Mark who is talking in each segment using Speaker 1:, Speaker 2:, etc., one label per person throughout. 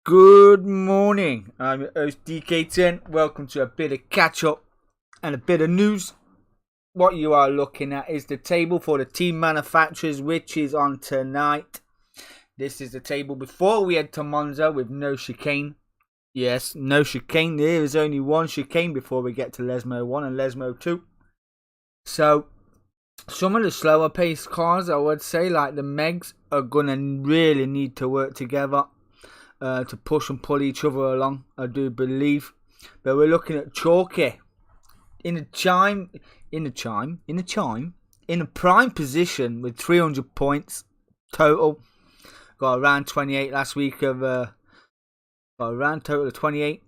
Speaker 1: Good morning. I'm your host DK10. Welcome to a bit of catch up and a bit of news. What you are looking at is the table for the team manufacturers, which is on tonight. This is the table before we head to Monza with no chicane. Yes, no chicane. There is only one chicane before we get to Lesmo 1 and Lesmo 2. So, some of the slower paced cars, I would say, like the Megs, are going to really need to work together to push and pull each other along, I do believe. But we're looking at Chalky in a prime position with 300 points total. Got around 28 last week got around total of 28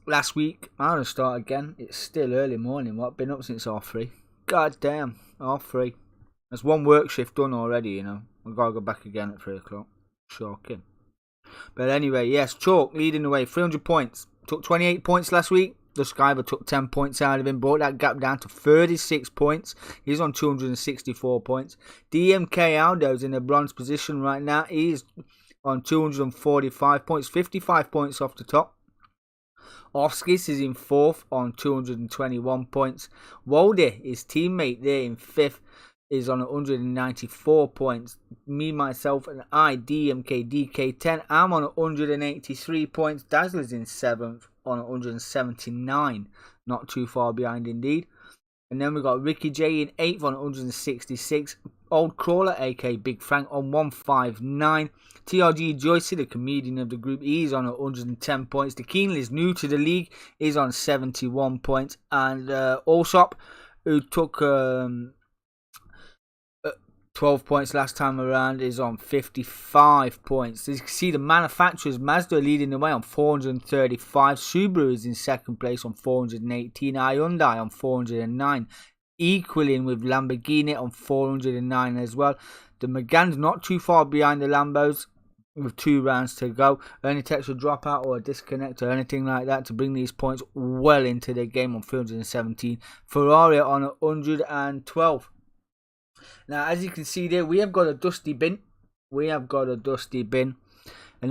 Speaker 1: last week. I'm gonna start again. It's still early morning. What, been up since half 3? God damn, half 3. There's one work shift done already, you know. I've got to go back again at 3 o'clock. Shocking. But anyway, yes, Chalk leading the way, 300 points. Took 28 points last week. The Skyver took 10 points out of him, brought that gap down to 36 points. He's on 264 points. DMK Aldo's in a bronze position right now. He's on 245 points, 55 points off the top. Offskis is in 4th on 221 points. Walde, his teammate there in 5th, is on 194 points. Me, myself, and I, DMK DK10, I'm on 183 points. Dazzler's in 7th on 179. Not too far behind indeed. And then we got Ricky J in 8th on 166. Old Crawler, aka Big Frank, on 159. TRG Joyce, the comedian of the group, he's on 110 points. The Keenly is new to the league, is on 71 points. And Allsop, who took 12 points last time around, is on 55 points. As you can see, the manufacturers, Mazda leading the way on 435. Subaru is in 2nd place on 418. Hyundai on 409. Equaling with Lamborghini on 409 as well. The Megane's not too far behind the Lambos with 2 rounds to go. Only takes a dropout or a disconnect or anything like that to bring these points well into the game on 317. Ferrari on 112. Now, as you can see there, we have got a dusty bin. And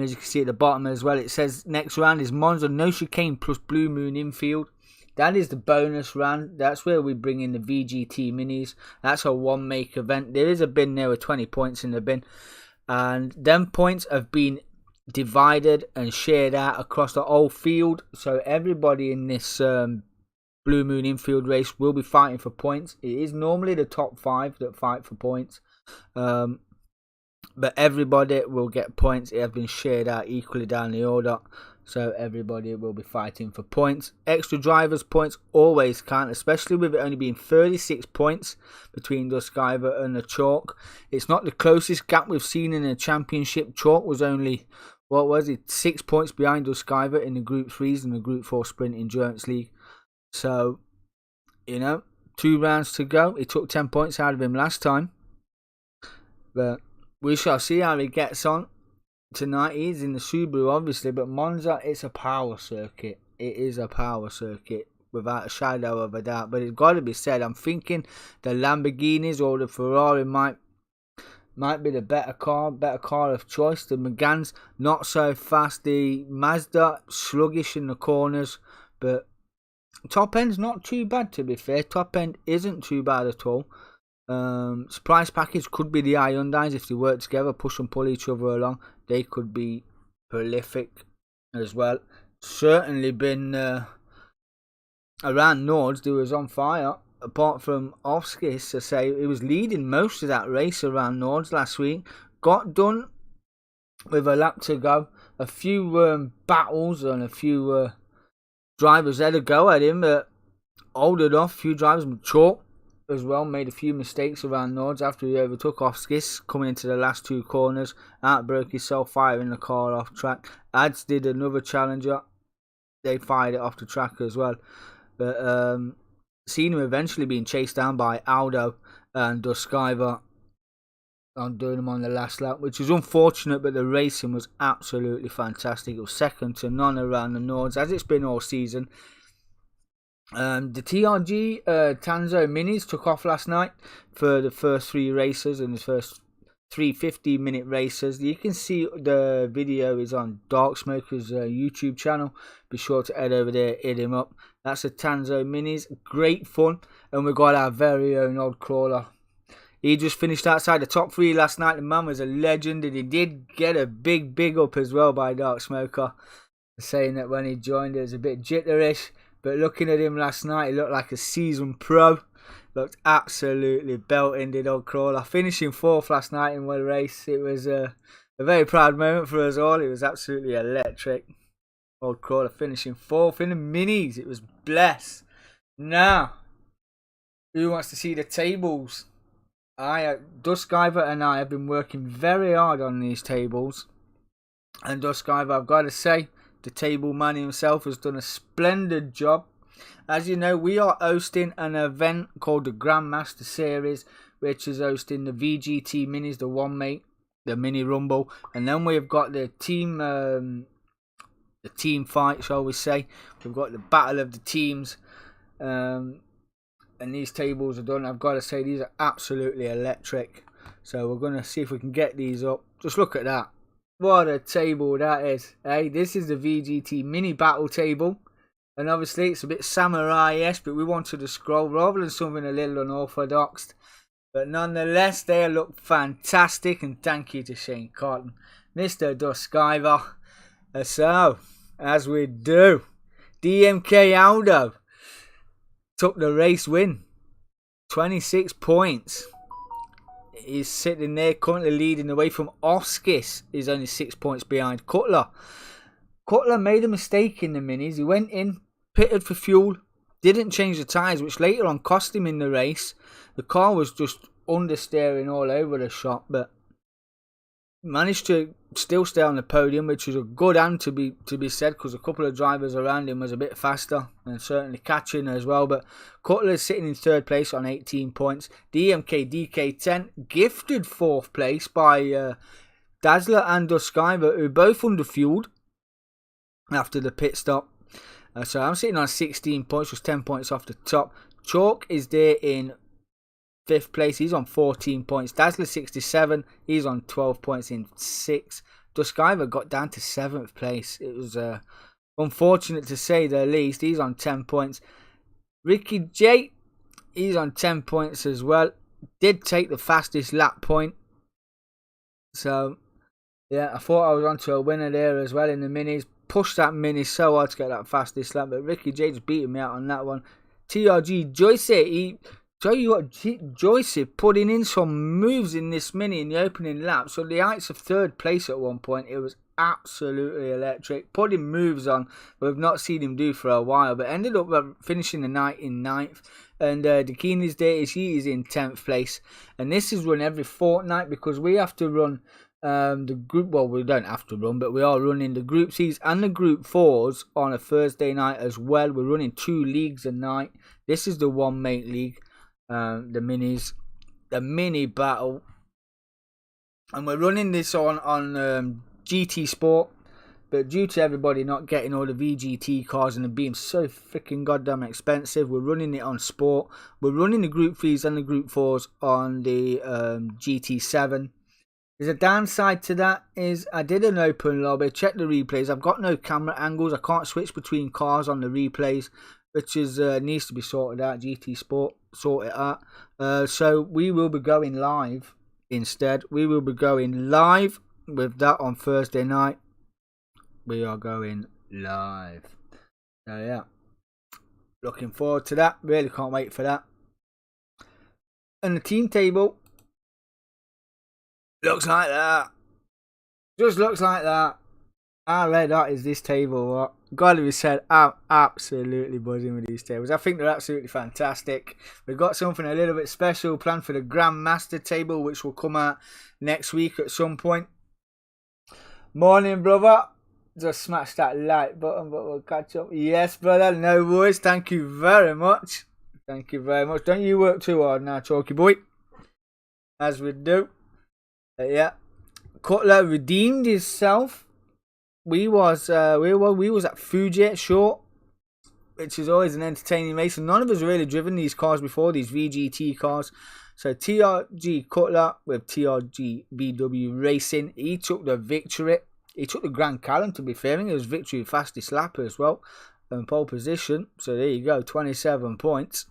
Speaker 1: as you can see at the bottom as well, it says next round is Monza no chicane plus Blue Moon infield. That is the bonus round. That's where we bring in the VGT minis. That's a one-make event. There is a bin there with 20 points in the bin. And them points have been divided and shared out across the whole field. So everybody in this Blue Moon infield race will be fighting for points. It is normally the top 5 that fight for points, but everybody will get points. It has been shared out equally down the order, so everybody will be fighting for points. Extra drivers points always count, especially with it only being 36 points between the Skyver and the Chalk. It's not the closest gap we've seen in the championship. Chalk was only 6 points behind the Skyver in the Group 3s and the Group 4 Sprint Endurance League. So, 2 rounds to go. He took 10 points out of him last time. But we shall see how he gets on tonight. He's in the Subaru, obviously. But Monza, it's a power circuit. It is a power circuit, without a shadow of a doubt. But it's got to be said, I'm thinking the Lamborghinis or the Ferrari might be the better car of choice. The Megane's not so fast. The Mazda, sluggish in the corners. But top end's not too bad, to be fair. Top end isn't too bad at all. Surprise package could be the Hyundais if they work together, push and pull each other along. They could be prolific as well. Certainly been around Nords, they was on fire. Apart from Offskis, to say he was leading most of that race around Nords last week. Got done with a lap to go. A few battles and a few drivers had a go at him, but holding off. A few drivers, Chalk as well, made a few mistakes around Nords after he overtook Offskis coming into the last 2 corners. Outbroke himself, firing the car off track. Ads did another challenger. They fired it off the track as well. But seen him eventually being chased down by Aldo and Duskiver on doing him on the last lap, which is unfortunate, but the racing was absolutely fantastic. It was second to none around the Nords, as it's been all season. The TRG Tanzo Minis took off last night for the first 3 races in the first 3 15-minute races. You can see the video is on Dark Smoker's YouTube channel. Be sure to head over there, hit him up. That's the Tanzo Minis. Great fun. And we've got our very own old crawler. He just finished outside the top 3 last night. The man was a legend, and he did get a big up as well by Dark Smoker, saying that when he joined it was a bit jitterish. But looking at him last night, he looked like a seasoned pro. Looked absolutely belting, did old crawler. Finishing 4th last night in one race. It was a very proud moment for us all. It was absolutely electric. Old crawler finishing 4th in the minis. It was bless. Now, who wants to see the tables? Duskiver and I have been working very hard on these tables. And Duskiver, I've got to say, the table man himself has done a splendid job. As you know, we are hosting an event called the Grandmaster Series, which is hosting the VGT Minis, the one mate, the Mini Rumble, and then we've got the team fight, shall we say. We've got the battle of the teams, and these tables are done. I've got to say, these are absolutely electric. So we're going to see if we can get these up. Just look at that. What a table that is. Hey, this is the VGT Mini Battle table. And obviously it's a bit samurai-esque, but we wanted to scroll rather than something a little unorthodox. But nonetheless, they look fantastic, and thank you to Shane Cotton, Mr. Duskiver. So, as we do, DMK Aldo took the race win. 26 points. He's sitting there currently leading away from Oskis. He's only 6 points behind Cutler. Cutler made a mistake in the minis. He went in, pitted for fuel, didn't change the tyres, which later on cost him in the race. The car was just understeering all over the shop, but managed to still stay on the podium, which was a good hand to be said, because a couple of drivers around him was a bit faster and certainly catching as well. But Cutler is sitting in 3rd place on 18 points. DMK DK10 gifted 4th place by Dazzler and Duskiver, who both underfueled after the pit stop. So I'm sitting on 16 points, just 10 points off the top. Chalk is there in 5th place. He's on 14 points. Dazzler 67. He's on 12 points in 6th. Duskiver got down to 7th place. It was unfortunate to say the least. He's on 10 points. Ricky J, he's on 10 points as well. Did take the fastest lap point. So, yeah, I thought I was onto a winner there as well in the minis. Pushed that mini so hard to get that fastest lap, but Ricky J just beating me out on that one. TRG Joyce, tell you what, Joyce putting in some moves in this mini in the opening lap. So the heights of 3rd place at one point, it was absolutely electric. Putting moves on we've not seen him do for a while, but ended up finishing the night in 9th. And Dakini's day is he is in 10th place. And this is run every fortnight, because we have to run the group, well, we don't have to run, but we are running the Group C's and the Group 4s on a Thursday night as well. We're running 2 leagues a night. This is the one mate league, the minis, the mini battle, and we're running this on GT Sport. But due to everybody not getting all the VGT cars and them being so freaking goddamn expensive, we're running it on Sport. We're running the Group 3s and the Group 4s on the GT7. There's a downside to that is I did an open lobby, check the replays. I've got no camera angles. I can't switch between cars on the replays, which is needs to be sorted out. GT Sport sort it out. So we will be going live instead. We will be going live with that on Thursday night. We are going live. So yeah, looking forward to that. Really can't wait for that. And the team table looks like that. Just looks like that. How red hot is this table? What? Gotta be said, I'm absolutely buzzing with these tables. I think they're absolutely fantastic. We've got something a little bit special planned for the Grandmaster table, which will come out next week at some point. Morning, brother. Just smash that like button, but we'll catch up. Yes, brother. No worries. Thank you very much. Thank you very much. Don't you work too hard now, Chalky boy. As we do. Yeah. Cutler redeemed himself. We was at Fuji short. which is always an entertaining race. And none of us really driven these cars before, these VGT cars. So TRG Cutler with TRG VW Racing, he took the victory. He took the Grand Callum, to be fair. I think it was victory fastest lapper as well. Pole position. So there you go, 27 points.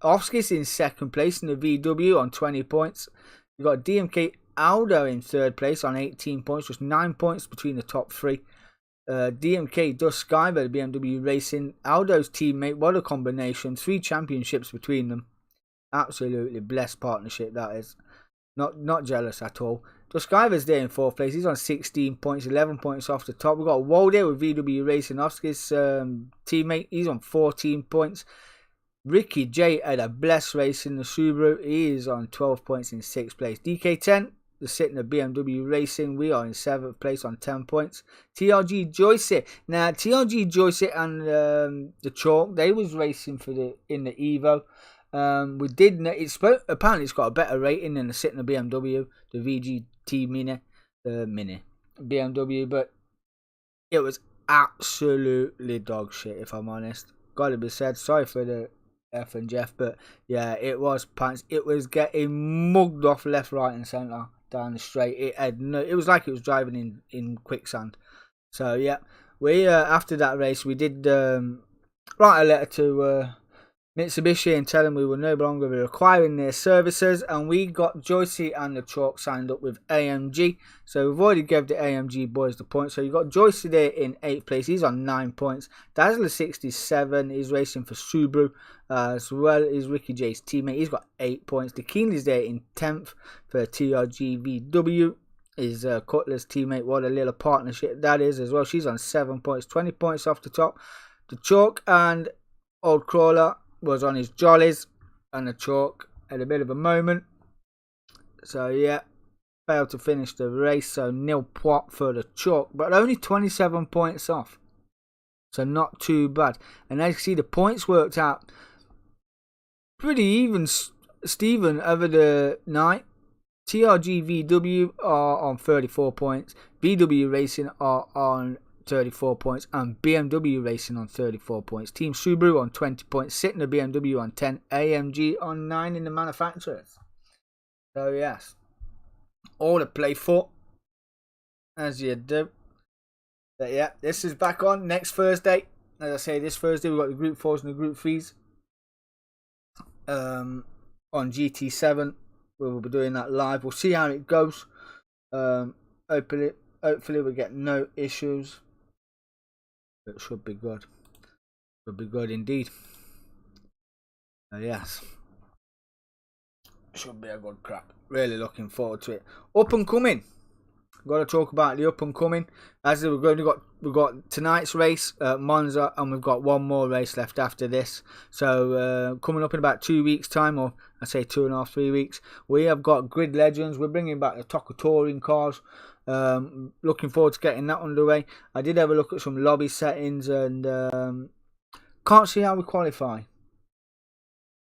Speaker 1: Oskis in second place in the VW on 20 points. You've got DMK Aldo in third place on 18 points, just 9 points between the top three. DMK does Skyver, BMW Racing, Aldo's teammate. What a combination. 3 championships between them. Absolutely blessed partnership that is. Not jealous at all. Duskiver's there in 4th place. He's on 16 points, 11 points off the top. We've got Waldo with VW Racing, Oskis teammate. He's on 14 points. Ricky J had a blessed race in the Subaru. He is on 12 points in 6th place. DK10, the sitting of BMW Racing. We are in 7th place on 10 points. TRG Joyce. Now, TRG Joyce and the Chalk, they was racing in the Evo. We did. Apparently, it's got a better rating than the sitting of BMW, the VGT Mini, the Mini BMW. But it was absolutely dog shit, if I'm honest. Got to be said. Sorry for the F and Jeff, but yeah, it was pants. It was getting mugged off left, right, and centre down the straight. It was like it was driving in quicksand. So yeah, we after that race, we did write a letter to Mitsubishi and tell them we were no longer requiring their services, and we got Joycey and the Chalk signed up with AMG. So we've already gave the AMG boys the points. So you got Joycey there in 8th place. He's on 9 points. Dazzler 67 is racing for Subaru, as well as Ricky J's teammate. He's got 8 points. The Keenley's there in 10th for TRG VW. Is Cutler's teammate. What a little partnership that is as well. She's on 7 points, 20 points off the top. The Chalk and Old Crawler was on his jollies, and the Chalk had a bit of a moment. So yeah, failed to finish the race. So nil point for the Chalk, but only 27 points off. So not too bad. And as you see, the points worked out pretty even, Steven, over the night. TRG VW are on 34 points. VW Racing are on 34 points, and BMW Racing on 34 points. Team Subaru on 20 points, sitting the BMW on 10, AMG on 9 in the manufacturers. So yes, all to play for, as you do. But yeah, this is back on next Thursday. As I say, this Thursday we've got the Group 4s and the Group 3s on GT7. We'll be doing that live. We'll see how it goes. Hopefully we'll get no issues. It should be good. Should be good indeed. Yes. Should be a good crack. Really looking forward to it. Up and coming. Got to talk about the up and coming. As we've got tonight's race at Monza, and we've got one more race left after this. So coming up in about 2 weeks' time, or I say 2.5, 3 weeks, we have got Grid Legends. We're bringing back the TOCA touring cars. Looking forward to getting that underway. I did have a look at some lobby settings, and can't see how we qualify.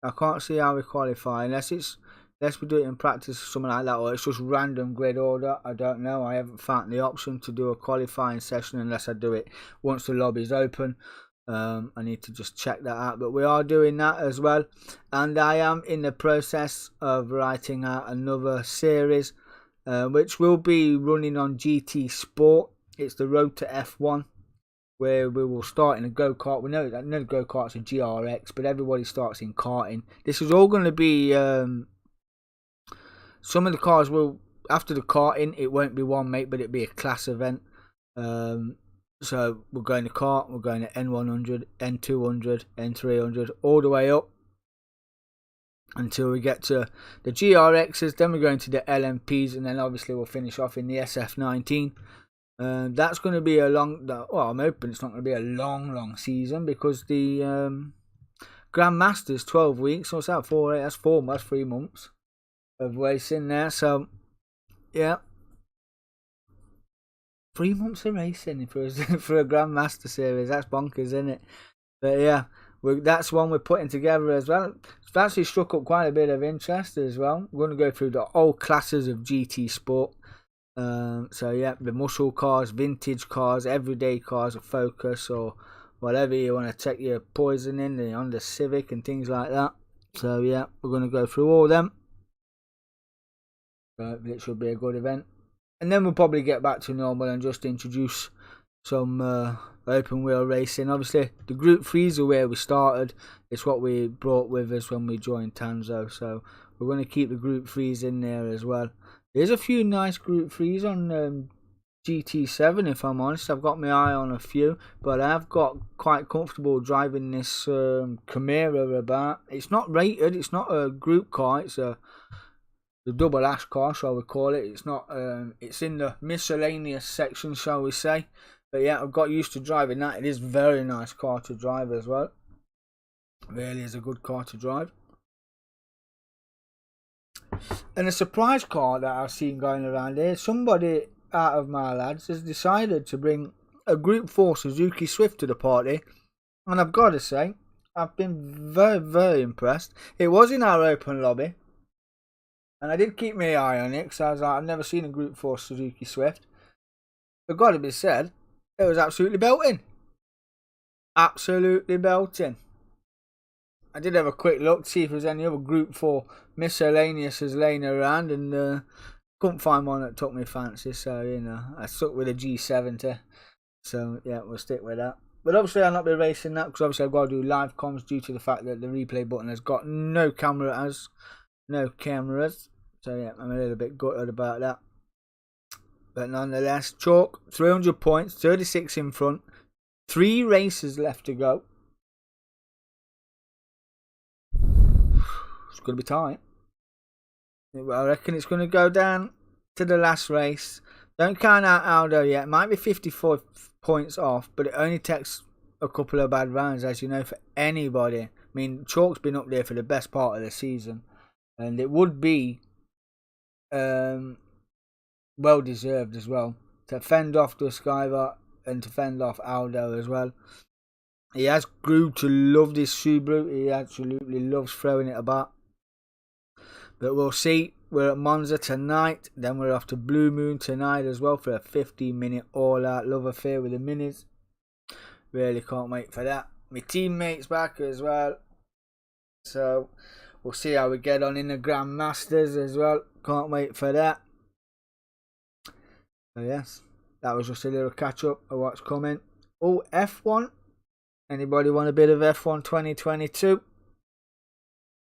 Speaker 1: I can't see how we qualify unless we do it in practice or something like that, or it's just random grid order. I don't know. I haven't found the option to do a qualifying session unless I do it once the lobby's open. I need to just check that out, but we are doing that as well. And I am in the process of writing out another series, which will be running on GT Sport. It's the Road to F1, where we will start in a go-kart. We know that no go-kart's a GRX, but everybody starts in karting. This is all going to be some of the cars will, after the karting, it won't be one make, but it'll be a class event. So we're going to kart, we're going to N100, N200, N300, all the way up until we get to the GRXs. Then we're going to the LMPs, and then obviously we'll finish off in the SF19. That's going to be a long, well, I'm hoping it's not going to be a long season, because the Grandmaster's 12 weeks. So what's that, 4, that's 4 months, 3 months of racing there. So yeah, 3 months of racing for a Grandmaster series. That's bonkers, isn't it? But yeah, that's one we're putting together as well. It's actually struck up quite a bit of interest as well. We're going to go through the old classes of GT Sport. So yeah, the muscle cars, vintage cars, everyday cars, a Focus or whatever you want to take your poison in, the Honda Civic and things like that. So yeah, we're going to go through all of them. It should be a good event. And then we'll probably get back to normal and just introduce some open wheel racing. Obviously, the Group 3s are where we started. It's what we brought with us when we joined Tanzo. So we're going to keep the Group 3s in there as well. There's a few nice Group 3s on GT7, if I'm honest. I've got my eye on a few, but I've got quite comfortable driving this Camaro about. It's not rated, it's not a group car, it's the double ash car, shall we call it. It's not it's in the miscellaneous section, shall we say. But yeah, I've got used to driving that. It is a very nice car to drive as well. Really is a good car to drive. And a surprise car that I've seen going around here, somebody out of my lads has decided to bring a Group 4 Suzuki Swift to the party, and I've got to say, I've been very, very impressed. It was in our open lobby, and I did keep my eye on it because I was like, I've never seen a Group 4 Suzuki Swift. But got to be said, it was absolutely belting. Absolutely belting. I did have a quick look to see if there was any other Group 4 miscellaneouses laying around, and couldn't find one that took me fancy, so you know, I stuck with a G70. So yeah, we'll stick with that. But obviously I'll not be racing that because obviously I've got to do live comms due to the fact that the replay button has got no cameras. So yeah, I'm a little bit gutted about that. But nonetheless, chalk, 300 points, 36 in front, 3 races left to go. It's going to be tight. I reckon it's going to go down to the last race. Don't count out Aldo yet. It might be 54 points off, but it only takes a couple of bad rounds, as you know, for anybody. I mean, Chalk's been up there for the best part of the season, and it would be well deserved as well to fend off the Skyver and to fend off Aldo as well. He has grew to love this Subaru. He absolutely loves throwing it about. But we'll see. We're at Monza tonight. Then we're off to Blue Moon tonight as well for a 15-minute all-out love affair with the Minis. Really can't wait for that. My teammate's back as well. So we'll see how we get on in the Grand Masters as well. Can't wait for that. So yes, that was just a little catch-up of what's coming. Oh, F1. Anybody want a bit of F1 2022?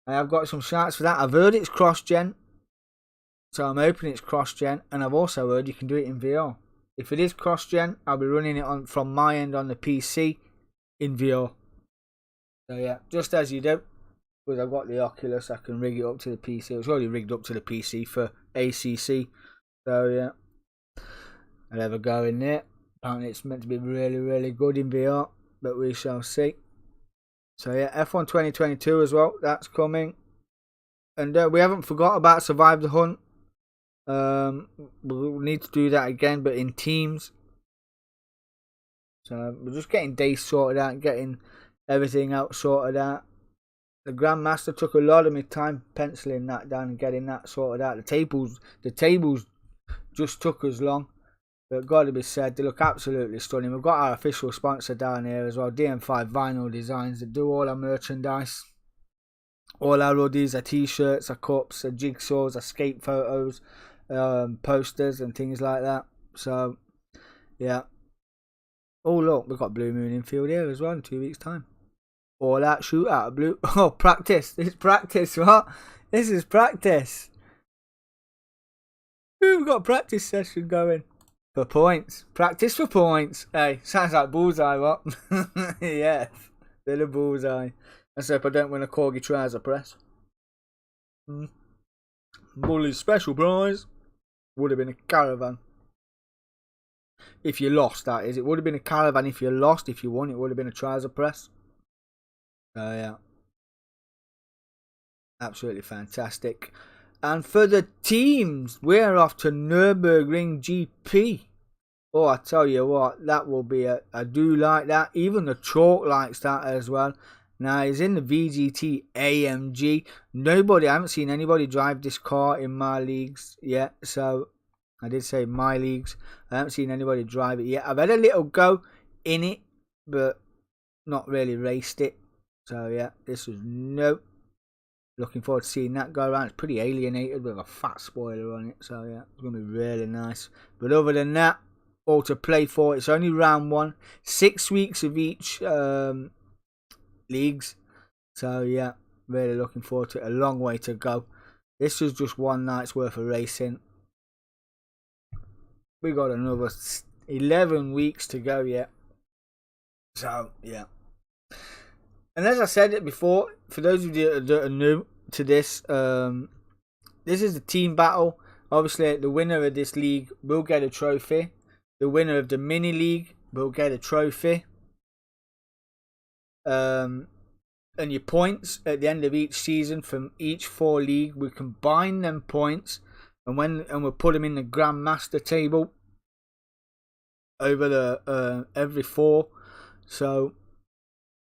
Speaker 1: I've got some shots for that. I've heard it's cross-gen, so I'm hoping it's cross-gen, and I've also heard you can do it in VR. If it is cross-gen, I'll be running it on from my end on the PC in VR. So yeah, just as you do, because I've got the Oculus, I can rig it up to the PC. It was already rigged up to the PC for ACC, so yeah, I'll have a go in there. Apparently it's meant to be really, really good in VR, but we shall see. So yeah, F1 2022 as well, that's coming. And we haven't forgot about Survive the Hunt. We'll need to do that again, but in teams. So we're just getting days sorted out, getting everything out sorted out. The Grandmaster took a lot of my time penciling that down and getting that sorted out. The tables just took us long. But got to be said, they look absolutely stunning. We've got our official sponsor down here as well, DM5 Vinyl Designs, that do all our merchandise. All our hoodies, our t-shirts, our cups, our jigsaws, our skate photos, posters and things like that. So, yeah. Oh look, we've got Blue Moon infield here as well in 2 weeks' time. All out shootout, blue. Oh, practice. It's practice, what? This is practice. We've got a practice session going. For points. Practice for points. Hey, sounds like bullseye, what? Yes. Bit of bullseye. That's if I don't win a corgi trouser press. Bully's special prize would have been a caravan. If you lost, that is. It would have been a caravan if you lost. If you won, it would have been a trouser press. So, yeah. Absolutely fantastic. And for the teams, we're off to Nürburgring GP. Oh, I tell you what, that will be I do like that. Even the Chalk likes that as well. Now, he's in the VGT AMG. I haven't seen anybody drive this car in my leagues yet. So, I did say my leagues. I haven't seen anybody drive it yet. I've had a little go in it, but not really raced it. So yeah, this was no. Looking forward to seeing that go around. It's pretty alienated with a fat spoiler on it. So yeah, it's going to be really nice. But other than that, all to play for. It's only round 1. 6 weeks of each leagues. So yeah, really looking forward to it. A long way to go. This was just one night's worth of racing. We got another 11 weeks to go yet. So yeah. And as I said it before, for those of you that are new to this, this is a team battle. Obviously, the winner of this league will get a trophy. The winner of the mini league will get a trophy. And your points at the end of each season from each 4 league, we combine them points, and we'll put them in the Grandmaster table over the every 4. So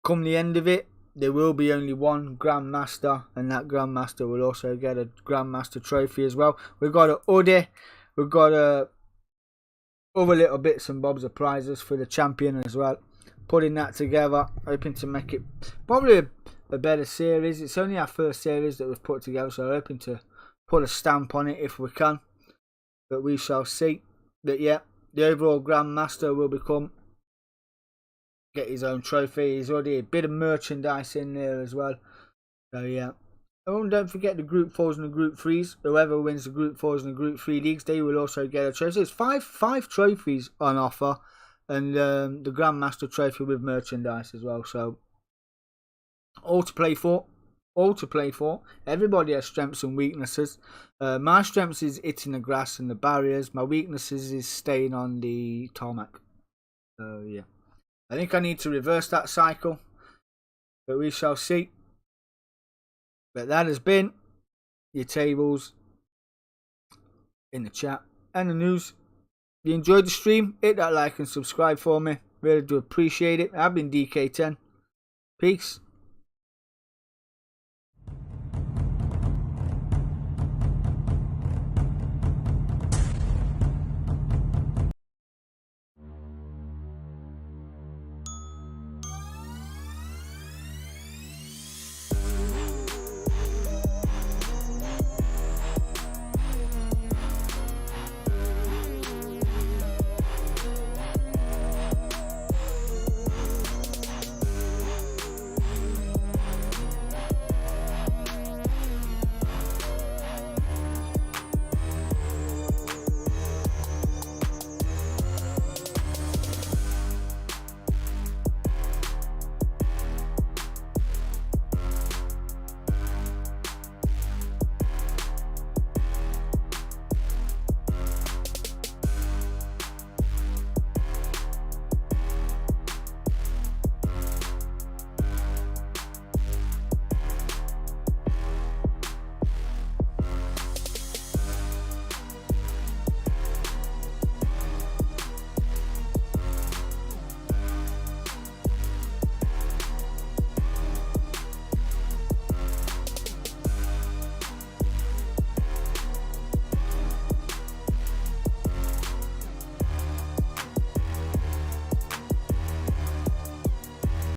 Speaker 1: come the end of it, there will be only one Grandmaster, and that Grandmaster will also get a Grandmaster trophy as well. We've got a hoodie, we've got other little bits and bobs of prizes for the champion as well. Putting that together, hoping to make it probably a better series. It's only our first series that we've put together, so we're hoping to put a stamp on it if we can. But we shall see. But yeah, the overall Grandmaster will get his own trophy. He's already a bit of merchandise in there as well. So yeah. Oh, and don't forget the Group 4s and the Group 3s. Whoever wins the Group 4s and the Group 3 leagues, they will also get a trophy. So there's five trophies on offer. And the Grandmaster trophy with merchandise as well. So all to play for. All to play for. Everybody has strengths and weaknesses. My strengths is hitting the grass and the barriers. My weaknesses is staying on the tarmac. So yeah. I think I need to reverse that cycle. But we shall see. But that has been your tables in the chat and the news. If you enjoyed the stream, hit that like and subscribe for me. Really do appreciate it. I've been DK10. Peace.